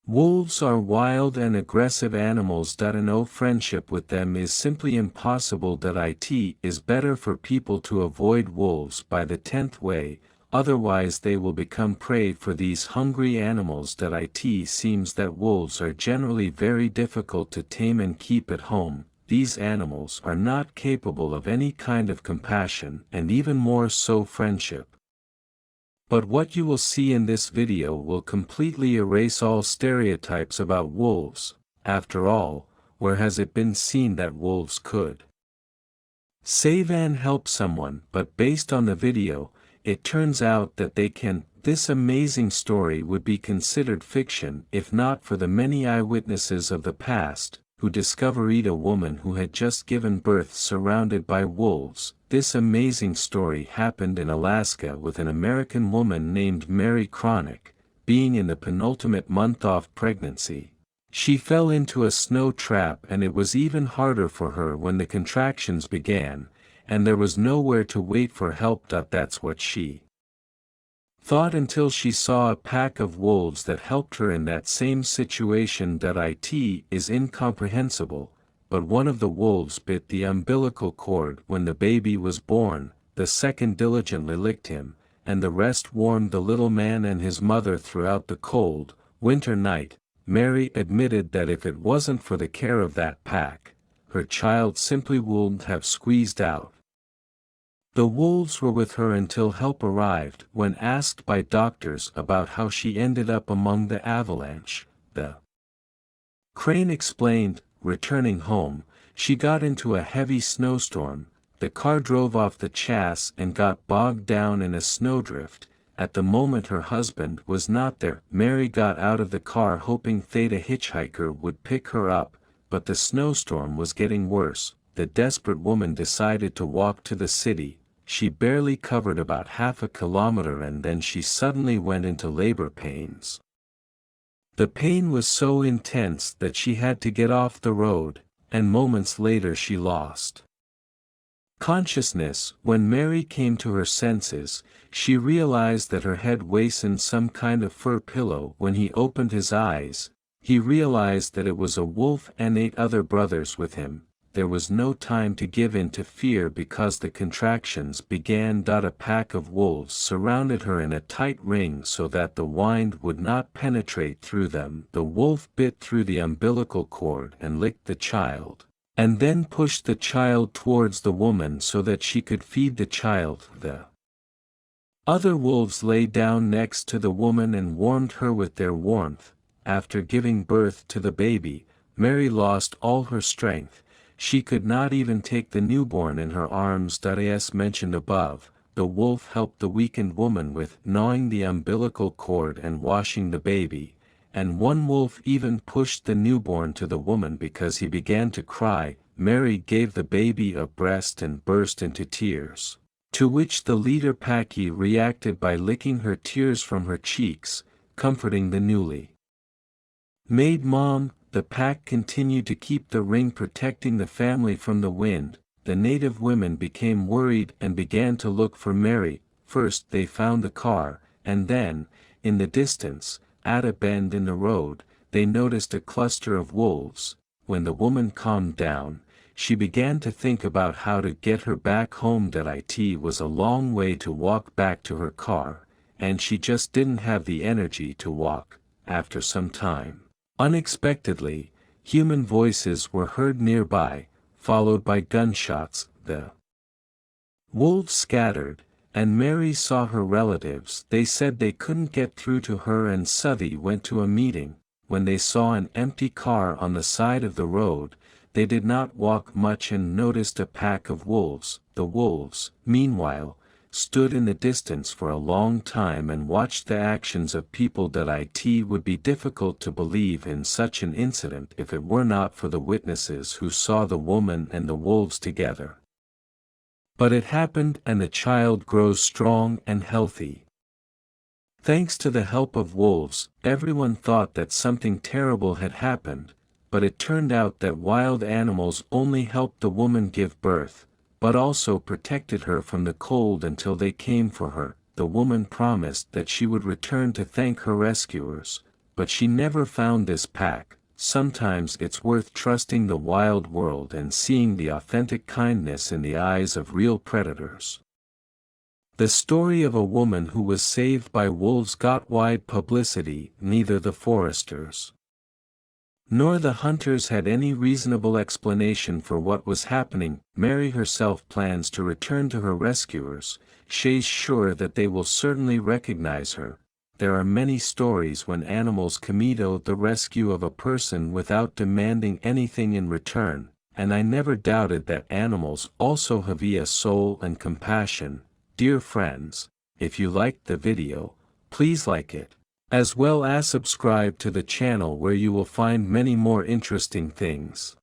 Wolves are wild and aggressive animals that no friendship with them is simply impossible. It is better for people to avoid wolves by the 10th way, otherwise they will become prey for these hungry animals. It seems that wolves are generally very difficult to tame and keep at home. These animals are not capable of any kind of compassion and even more so friendship. But what you will see in this video will completely erase all stereotypes about wolves. After all, where has it been seen that wolves could save and help someone? But based on the video, it turns out that they can. This amazing story would be considered fiction if not for the many eyewitnesses of the past, who discovered a woman who had just given birth surrounded by wolves. This amazing story happened in Alaska with an American woman named Mary Cronick. Being in the penultimate month of pregnancy, she fell into a snow trap, and it was even harder for her when the contractions began, and there was nowhere to wait for help. That's what she thought until she saw a pack of wolves that helped her in that same situation. It is incomprehensible, but one of the wolves bit the umbilical cord when the baby was born, the second diligently licked him, and the rest warmed the little man and his mother throughout the cold, winter night. Mary admitted that if it wasn't for the care of that pack, her child simply wouldn't have squeezed out. The wolves were with her until help arrived. When asked by doctors about how she ended up among the avalanche, the crane explained, returning home, she got into a heavy snowstorm, the car drove off the chassis and got bogged down in a snowdrift. At the moment her husband was not there. Mary got out of the car hoping Theta hitchhiker would pick her up, but the snowstorm was getting worse. The desperate woman decided to walk to the city. She barely covered about half a kilometer and then she suddenly went into labor pains. The pain was so intense that she had to get off the road, and moments later she lost consciousness. When Mary came to her senses, she realized that her head was in some kind of fur pillow. When he opened his eyes, he realized that it was a wolf and 8 other brothers with him. There was no time to give in to fear because the contractions began. A pack of wolves surrounded her in a tight ring so that the wind would not penetrate through them. The wolf bit through the umbilical cord and licked the child, and then pushed the child towards the woman so that she could feed the child. The other wolves lay down next to the woman and warmed her with their warmth. After giving birth to the baby, Mary lost all her strength. She could not even take the newborn in her arms. As mentioned above, the wolf helped the weakened woman with gnawing the umbilical cord and washing the baby, and one wolf even pushed the newborn to the woman because he began to cry. Mary gave the baby a breast and burst into tears, to which the leader Packy reacted by licking her tears from her cheeks, comforting the newly made mom. The pack continued to keep the ring protecting the family from the wind. The native women became worried and began to look for Mary. First they found the car, and then, in the distance, at a bend in the road, they noticed a cluster of wolves. When the woman calmed down, she began to think about how to get her back home. It was a long way to walk back to her car, and she just didn't have the energy to walk. After some time, unexpectedly, human voices were heard nearby, followed by gunshots. The wolves scattered, and Mary saw her relatives. They said they couldn't get through to her, and Southey went to a meeting. When they saw an empty car on the side of the road, they did not walk much and noticed a pack of wolves. The wolves, meanwhile, stood in the distance for a long time and watched the actions of people. It would be difficult to believe in such an incident if it were not for the witnesses who saw the woman and the wolves together. But it happened, and the child grows strong and healthy. Thanks to the help of wolves, everyone thought that something terrible had happened, but it turned out that wild animals only helped the woman give birth, but also protected her from the cold until they came for her. The woman promised that she would return to thank her rescuers, but she never found this pack. Sometimes it's worth trusting the wild world and seeing the authentic kindness in the eyes of real predators. The story of a woman who was saved by wolves got wide publicity. Neither the foresters nor the hunters had any reasonable explanation for what was happening. Mary herself plans to return to her rescuers. She's sure that they will certainly recognize her. There are many stories when animals commit the rescue of a person without demanding anything in return, and I never doubted that animals also have a soul and compassion. Dear friends, if you liked the video, please like it, as well as subscribe to the channel where you will find many more interesting things.